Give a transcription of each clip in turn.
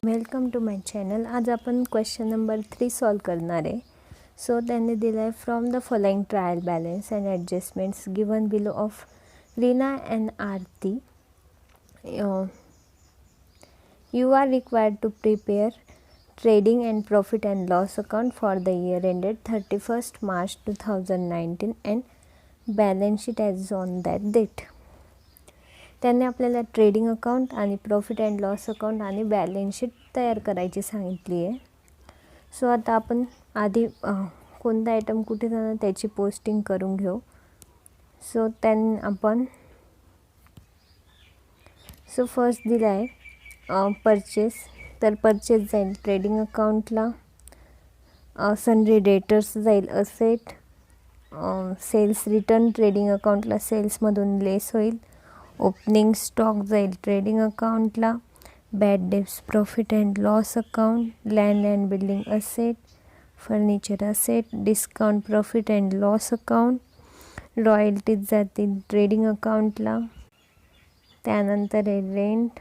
Welcome to my channel. आज आपण question number 3 solve करणार आहे. सो त्यांनी दिलं आहे from the following trial balance and adjustments given below of Reena and Aarti. You are required to prepare trading and profit and loss account for the year ended 31st March 2019 and balance sheet as on that date. त्यांनी आपल्याला trading account आणि profit and loss account आणि balance sheet तयार करायची सांगितली आहे. So आता आपण आधी कोणता आयटम कुठे जाणार त्याची पोस्टिंग करून घेऊ. सो सो फर्स्ट दिला आहे परचेस. तर परचेस जाईल ट्रेडिंग अकाउंटला, सनरी डेटर्स जाईल असेट, सेल्स रिटर्न ट्रेडिंग अकाउंटला सेल्समधून लेस होईल, ओपनिंग स्टॉक जाईल ट्रेडिंग अकाउंटला, bad debts profit and loss account, land and building asset, furniture asset, discount profit and loss account, royalties जातील ट्रेडिंग अकाउंटला. त्यानंतर रेंट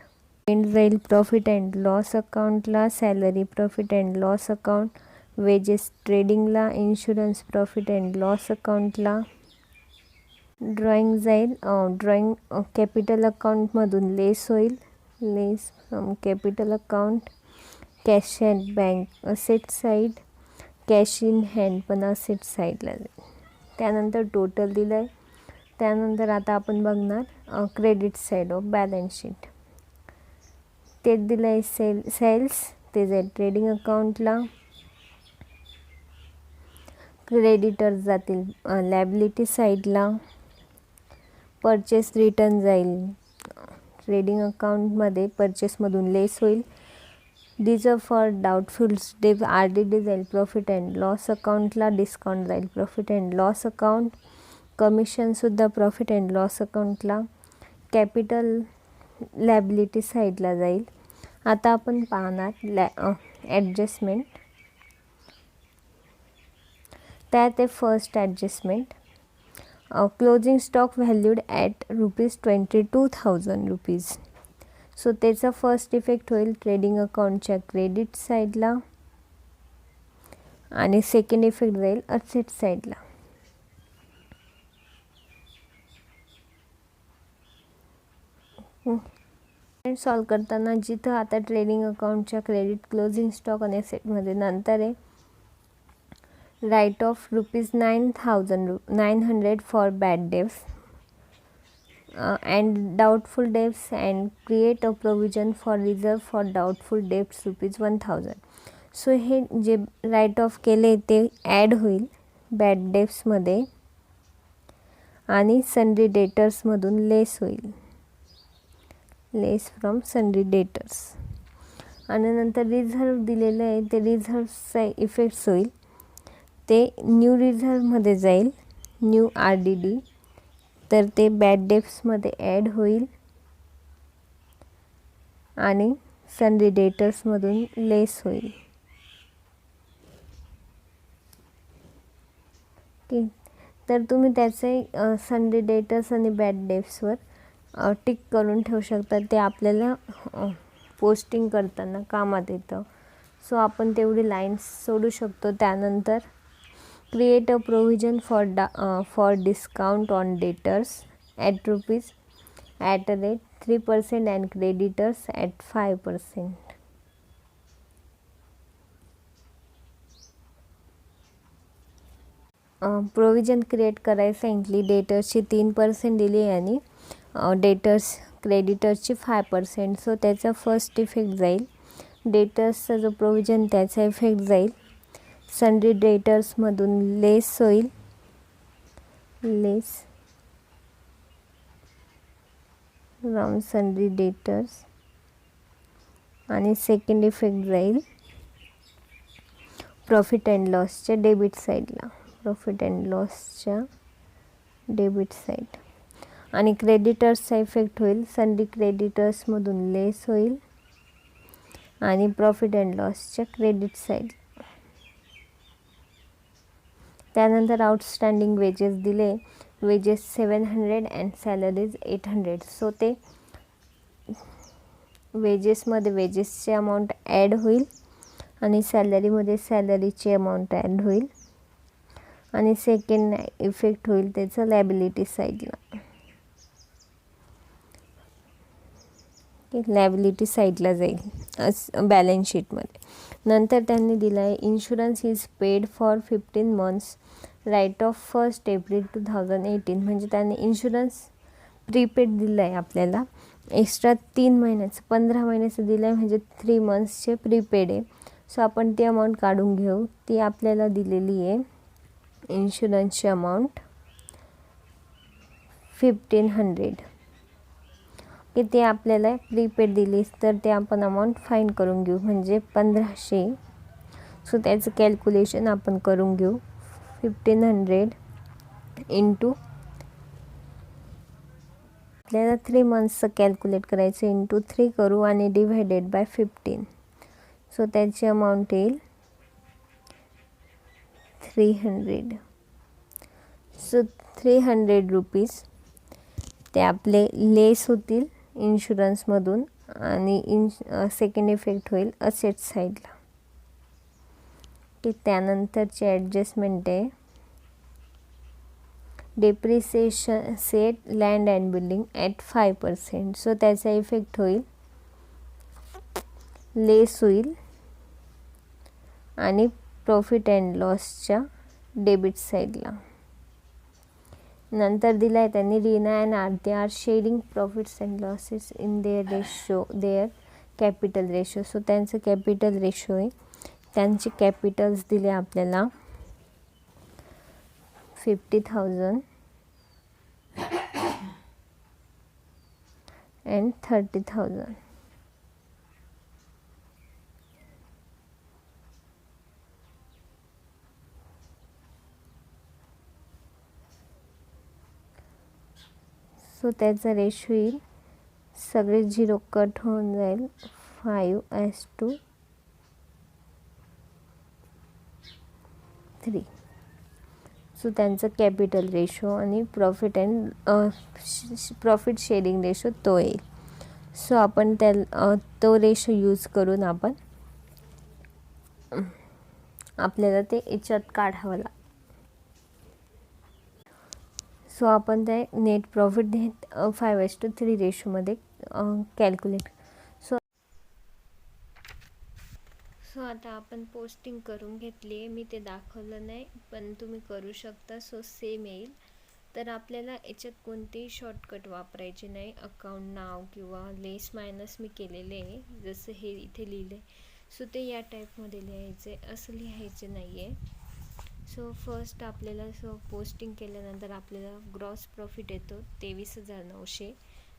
जाईल प्रॉफिट अँड लॉस अकाउंटला, salary profit and loss account, wedges ट्रेडिंगला, insurance profit and loss अकाउंटला. Drawing जाईल drawing capital अकाउंटमधून लेस होईल, लेस from capital account. Cash at bank asset side, cash in hand पण असेट साईडला जाईल. त्यानंतर टोटल दिलं आहे. त्यानंतर आता आपण बघणार credit side of balance sheet. ते दिलं आहे सेल्स, ते जाईल ट्रेडिंग अकाउंटला. क्रेडिटर्स जातील लॅबिलिटी साईडला. परचेस रिटर्न जाईल ट्रेडिंग अकाउंटमध्ये, परचेसमधून लेस होईल. रिझर्व फॉर डाऊटफुल डेब्ट RDD जाईल प्रॉफिट अँड लॉस अकाउंटला. डिस्काउंट जाईल प्रॉफिट अँड लॉस अकाउंट. कमिशनसुद्धा प्रॉफिट अँड लॉस अकाउंटला. कॅपिटल लॅबिलिटी साईडला जाईल. आता आपण पाहणार ॲडजस्टमेंट. त्यात आहे first adjustment, closing stock valued at ₹22,000. So त्याचा फर्स्ट इफेक्ट होईल ट्रेडिंग अकाउंटच्या क्रेडिट साईडला आणि सेकंड इफेक्ट जाईल असेट साईडला. सॉल्व करताना जिथं आता ट्रेडिंग अकाउंटच्या क्रेडिट, क्लोजिंग स्टॉक आणि असेटमध्ये नंतर आहे right off ₹900 for bad debts and doubtful debts and create a provision for reserve for doubtful debts ₹1000. So हे जे राईट ऑफ केले ते ॲड होईल बॅड डेब्ट्समध्ये आणि सनरी डेटर्समधून लेस होईल, लेस फ्रॉम सनरी डेटर्स. आणि नंतर रिझर्व दिलेलं आहे ते रिझर्वचा इफेक्ट्स होईल. ते न्यू रिझर्वमध्ये जाईल, न्यू RDD, तर ते बॅड डेब्ट्समध्ये ॲड होईल आणि सनरी डेटर्समधून लेस होईल. ठीक, तर तुम्ही त्याचे सनरी डेटर्स आणि बॅड डेब्ट्सवर टिक करून ठेवू शकता. ते आपल्याला पोस्टिंग करताना कामात येतं. सो आपण तेवढी लाईन्स सोडू शकतो. त्यानंतर create a provision for discount on debtors at ₹3% and creditors at 5%. Provision create करायला सांगितली. डेटर्सची 3% दिली आणि डेटर्स क्रेडिटर्सची 5%. सो त्याचा फर्स्ट इफेक्ट जाईल डेटर्सचा जो प्रोव्हिजन त्याचा इफेक्ट जाईल सनरी डेटर्समधून लेस होईल, लेस फ्रॉम सनरी डेटर्स आणि सेकंड इफेक्ट जाईल प्रॉफिट अँड लॉसच्या डेबिट साईडला, प्रॉफिट अँड लॉसच्या डेबिट साईड. आणि क्रेडिटर्सचा इफेक्ट होईल सनरी क्रेडिटर्समधून लेस होईल आणि प्रॉफिट अँड लॉसच्या क्रेडिट साईड. त्यानंतर आउटस्टँडिंग वेजेस दिले, वेजेस 700 अँड सॅलरीज 800. सो ते वेजेसमध्ये वेजेसचे अमाऊंट ॲड होईल आणि सॅलरीमध्ये सॅलरीची अमाऊंट ॲड होईल आणि सेकंड इफेक्ट होईल त्याचं लायबिलिटी साईडला. लायबिलिटी साईडला जाईल बॅलन्स शीटमध्ये. नंतर त्यांनी दिलं आहे insurance is paid for 15 months write off 1 April 2018. म्हणजे त्यांनी इन्शुरन्स प्रीपेड दिलं आहे आपल्याला एक्स्ट्रा 3 महिन्याचं, 15 महिन्याचं दिलं आहे म्हणजे 3 मंथ्सचे प्रीपेड आहे. सो आपण ती अमाऊंट काढून घेऊ. ती आपल्याला दिलेली आहे इन्शुरन्सची अमाऊंट 1500 की ते आपल्याला प्रीपेड दिलीस तर ते आपण अमाऊंट फाईंड करून घेऊ म्हणजे 1500. सो त्याचं कॅल्क्युलेशन आपण करून घेऊ. 1500 इंटू आपल्याला 3 मंथ्सचं कॅल्क्युलेट करायचं इंटू 3 करू आणि डिवायडेड बाय 15. सो त्याची अमाऊंट येईल 300. सो 300 रुपीज ते आपले लेस होतील इन्शुरन्समधून आणि सेकंड इफेक्ट होईल असेट साईडला. की त्यानंतरची ॲडजस्टमेंट आहे depreciation set land and building at 5%. So त्याचा इफेक्ट होईल लेस होईल आणि प्रॉफिट अँड लॉसच्या डेबिट साईडला. नंतर दिला आहे त्यांनी Reena and Aarti are sharing profits and losses in their capital ratio. So त्यांचं कॅपिटल रेशो आहे. त्यांचे कॅपिटल्स दिले आपल्याला 50,000 and 30,000. सो त्याचा रेशो येईल सगळे 0 कट होऊन जाईल 5:3. सो त्यांचं कॅपिटल रेशो आणि प्रॉफिट शेअरिंग रेशो तो येईल. सो आपण तो रेशो यूज करून आपल्याला ते याच्यात काढावं लागेल. सो आपण ते नेट प्रॉफिट 5:3 रेशोमध्ये कॅल्क्युलेट. सो आता आपण पोस्टिंग करून घेतली आहे. मी ते दाखवलं नाही पण तुम्ही करू शकता. सो सेम येईल. तर आपल्याला याच्यात कोणतेही शॉर्टकट वापरायचे नाही. अकाउंट नाव किंवा लेस मायनस मी केलेले आहे जसं हे इथे लिहिले. सो ते या टाईपमध्ये लिहायचे, असं लिहायचे नाही आहे. सो फर्स्ट आपल्याला पोस्टिंग केल्यानंतर आपल्याला ग्रॉस प्रॉफिट येतो 23,900.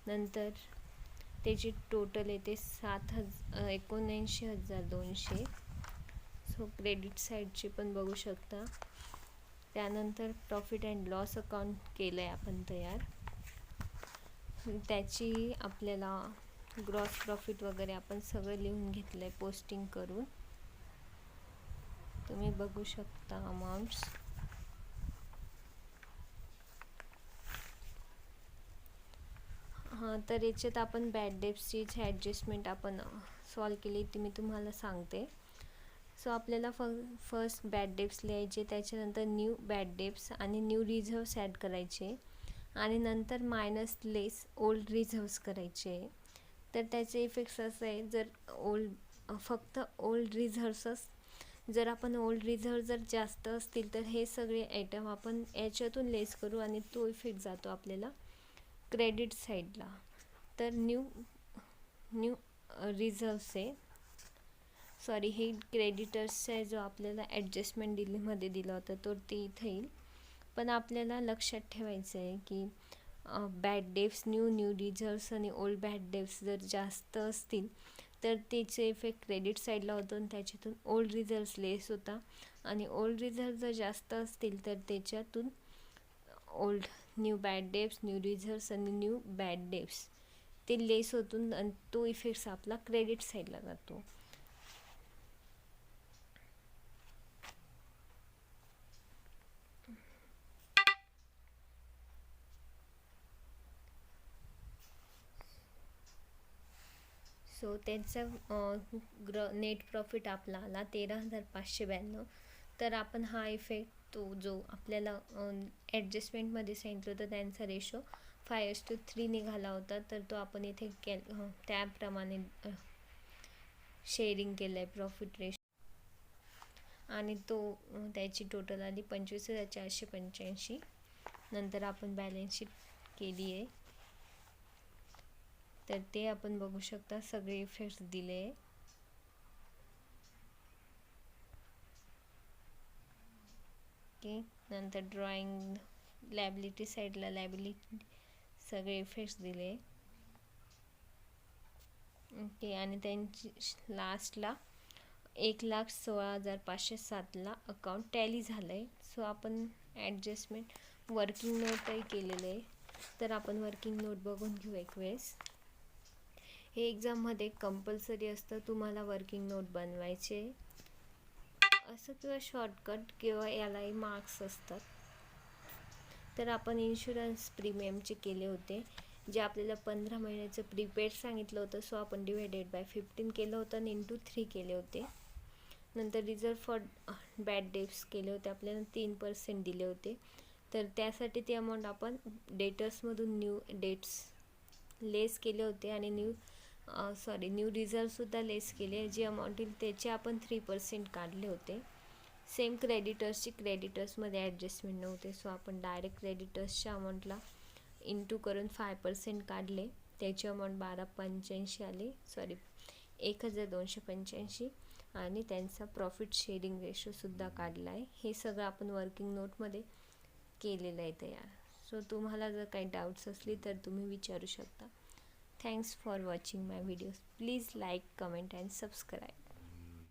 नंतर त्याची टोटल येते 79,200. सो क्रेडिट साईडची पण बघू शकता. त्यानंतर प्रॉफिट अँड लॉस अकाउंट केलं आहे आपण तयार. त्याची आपल्याला ग्रॉस प्रॉफिट वगैरे आपण सगळं लिहून घेतलं आहे पोस्टिंग करून. तुम्ही बघू शकता अमाऊंट्स. हां, तर याच्यात आपण बॅड डेप्सची ॲडजस्टमेंट आपण सॉल्व केली ती मी तुम्हाला सांगते. सो आपल्याला फर्स्ट बॅड डेप्स लिहायचे, त्याच्यानंतर न्यू बॅड डेप्स आणि न्यू रिझर्व्स ॲड करायचे आणि नंतर मायनस लेस ओल्ड रिझर्व्स करायचे. तर त्याचे इफेक्ट्स असं आहे, जर फक्त ओल्ड रिझर्व्सच जर आपण ओल्ड रिझर्व जर जास्त असतील तर हे सगळे आयटम आपण याच्यातून लेस करू आणि तो इफेक्ट जातो आपल्याला क्रेडिट साईडला. तर न्यू रिझर्व्स आहे, सॉरी हे क्रेडिटर्सचा आहे जो आपल्याला ॲडजस्टमेंट दिल्लीमध्ये दिला होता तो ते इथं येईल. पण आपल्याला लक्षात ठेवायचं आहे की बॅड डेप्स न्यू रिझर्व्स आणि ओल्ड बॅड डेप्स जर जास्त असतील तर त्याचे इफेक्ट क्रेडिट साईडला होतो आणि त्याच्यातून ओल्ड रिझर्व्स लेस होता आणि ओल्ड रिझर्व जर जास्त असतील तर त्याच्यातून new bad debts new reserves आणि न्यू बॅड डेप्स ते लेस होतून आणि तो इफेक्ट्स आपला क्रेडिट साईडला जातो. सो त्यांचा नेट प्रॉफिट आपला आला 13,592. तर आपण हा इफेक्ट तो जो आपल्याला ॲडजस्टमेंटमध्ये सांगितलं होतं त्यांचा रेशो 5:3 निघाला होता, तर तो आपण इथे त्याप्रमाणे शेअरिंग केलं आहे प्रॉफिट रेशो, आणि तो त्याची टोटल आली 25,485. नंतर आपण बॅलन्स शीट केली आहे, तर ते आपण बघू शकता सगळे इफेक्ट्स दिले आहे. ओके, नंतर ड्रॉइंग लायबिलिटी साईडला लायबिलिटी सगळे इफेक्ट्स दिले. ओके, आणि त्यांची लास्टला 1,16,507ला अकाउंट टॅली झालं आहे. सो आपण ॲडजस्टमेंट वर्किंग नोटही केलेलं आहे, तर आपण वर्किंग नोट बघून घेऊ एक वेळेस. हे एक्झाममध्ये कंपल्सरी असतं तुम्हाला वर्किंग नोट बनवायचे, असं किंवा शॉर्टकट किंवा यालाही मार्क्स असतात. तर आपण इन्शुरन्स प्रीमियमचे केले होते, जे आपल्याला 15 महिन्याचं प्रीपेड सांगितलं होतं. सो आपण डिवायडेड बाय 15 केलं होतं आणि इंटू 3 केले होते. नंतर रिझर्व फॉर बॅड डेट्स केले होते, आपल्याला 3% दिले होते. तर त्यासाठी ते अमाऊंट आपण डेटर्समधून न्यू डेट्स लेस केले होते आणि न्यू रिझर्वसुद्धा लेस केले. जी अमाऊंट येईल त्याचे आपण 3% काढले होते. सेम क्रेडिटर्समध्ये ॲडजस्टमेंट नव्हते, सो आपण डायरेक्ट क्रेडिटर्सच्या अमाऊंटला इंटू करून 5% काढले. त्याची अमाऊंट 1285 आली, 1285, आणि त्यांचा प्रॉफिट शेअरिंग रेशोसुद्धा काढला आहे. हे सगळं आपण वर्किंग नोटमध्ये केलेलं आहे तयार. सो तुम्हाला जर काही डाऊट्स असली तर तुम्ही विचारू शकता. Thanks for watching my videos. Please like, comment and subscribe.